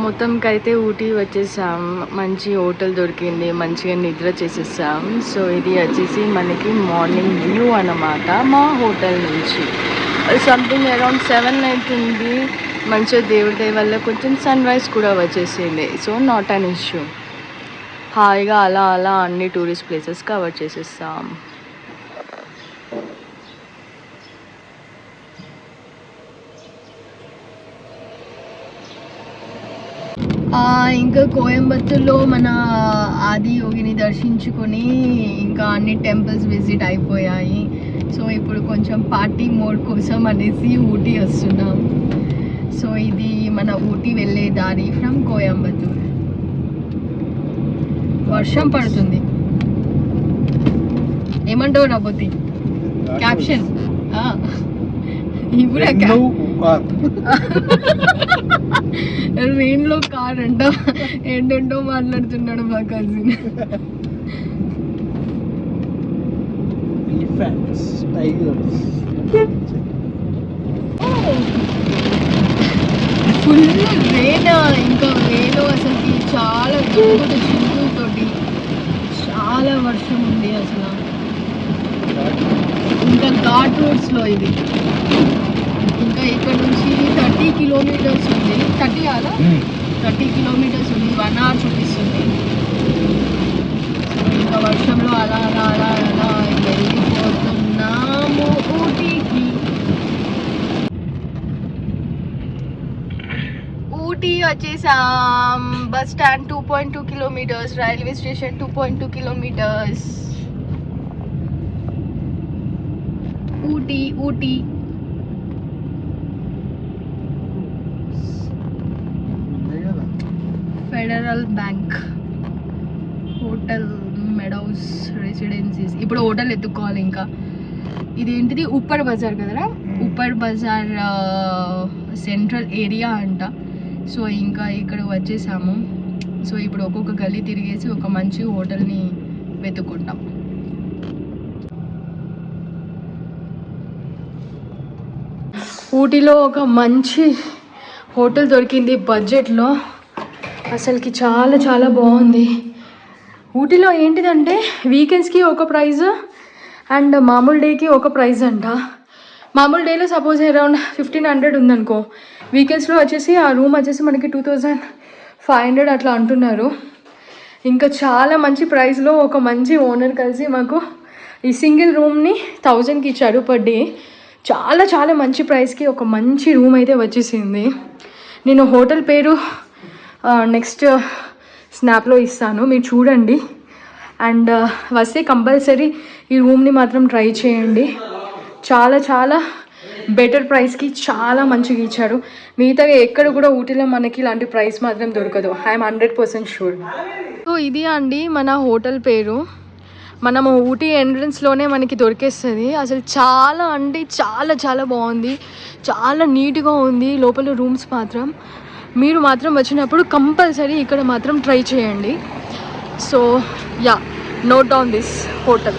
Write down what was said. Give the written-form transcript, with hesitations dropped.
మొత్తంకైతే ఊటీ వచ్చేసాం. మంచి హోటల్ దొరికింది, మంచిగా నిద్ర చేసేసాం. సో ఇది వచ్చేసి మనకి మార్నింగ్ వ్యూ అన్నమాట మా హోటల్ నుంచి. సంథింగ్ అరౌండ్ 7 అవుతుంది. మంచిగా దేవుడి దయ వల్ల కొంచెం సన్ రైజ్ కూడా వచ్చేసింది. So not an issue. హాయిగా అలా అలా అన్ని టూరిస్ట్ ప్లేసెస్ కవర్ చేసేస్తాం. ఇంకా కోయంబత్తూర్లో మన ఆది యోగిని దర్శించుకొని ఇంకా అన్ని టెంపుల్స్ విజిట్ అయిపోయాయి. సో ఇప్పుడు కొంచెం పార్టీ మోడ్ కోసం అనేసి ఊటీ వస్తున్నాం. సో ఇది మన ఊటీ వెళ్ళే దారి ఫ్రమ్ కోయంబత్తూర్. వర్షం పడుతుంది. ఏమంటావు రాబోతి క్యాప్షన్? ఇప్పుడు రెయిన్లో కార్ అంట. ఏంటంటో మాట్లాడుతున్నాడు మా కజిన్. Full rain. ఇంకా వేలో అసలుకి చాలా చినుకులతోటి చాలా వర్షం ఉంది అసలు. ఇంకా ఘాట్ రోడ్స్లో ఇది. ఇంకా ఇక్కడ నుంచి 30 కిలోమీటర్స్ ఉంది. 30 కిలోమీటర్స్ ఉంది. 1 hour చూపిస్తుంది. ఇంకా వర్షంలో అలా అలా అలా అలా వెళ్ళిపోతున్నాము ఊటీకి. ఊటీ వచ్చేసాం. Bus stand 2.2 kilometres. Railway station 2.2 kilometres. Ooty Ooty. Federal bank, hotel meadows residencies. ఇప్పుడు హోటల్ ఎత్తుక్కోవాలి. ఇంకా ఇదేంటిది ఉప్పర్ బజార్ కదరా. ఉప్పర్ బజార్ సెంట్రల్ ఏరియా అంట. సో ఇంకా ఇక్కడ వచ్చేసాము. సో ఇప్పుడు ఒక్కొక్క గల్లీ తిరిగేసి ఒక మంచి హోటల్ని వెతుక్కుంటాం. ఊటీలో ఒక మంచి హోటల్ దొరికింది బడ్జెట్లో. అసలుకి చాలా చాలా బాగుంది. ఊటీలో ఏంటిదంటే వీకెండ్స్కి ఒక ప్రైజ్ అండ్ మామూలు డేకి ఒక ప్రైజ్ అంట. మామూలు డేలో సపోజ్ అరౌండ్ 1500 ఉందనుకో, వీకెండ్స్లో వచ్చేసి ఆ రూమ్ వచ్చేసి మనకి 2500 అట్లా అంటున్నారు. ఇంకా చాలా మంచి ప్రైస్లో ఒక మంచి ఓనర్ కలిసి మాకు ఈ సింగిల్ రూమ్ని 1000కి ఇచ్చారు పర్ డే. చాలా చాలా మంచి ప్రైస్కి ఒక మంచి రూమ్ అయితే వచ్చేసింది. నేను హోటల్ పేరు నెక్స్ట్ స్నాప్లో ఇస్తాను, మీరు చూడండి. అండ్ వస్తే కంపల్సరీ ఈ రూమ్ని మాత్రం ట్రై చేయండి. చాలా చాలా బెటర్ ప్రైస్కి చాలా మంచిగా ఇచ్చారు. మిగతా ఎక్కడ కూడా ఊటీలో మనకి ఇలాంటి ప్రైస్ మాత్రం దొరకదు. I'm 100% sure. సో ఇది అండి మన హోటల్ పేరు. మనము ఊటీ ఎంట్రన్స్లోనే మనకి దొరికేస్తుంది. అసలు చాలా అంటే చాలా చాలా బాగుంది. చాలా నీట్గా ఉంది లోపల రూమ్స్ మాత్రం. మీరు మాత్రం వచ్చినప్పుడు కంపల్సరీ ఇక్కడ మాత్రం ట్రై చేయండి. So yeah, note down this hotel.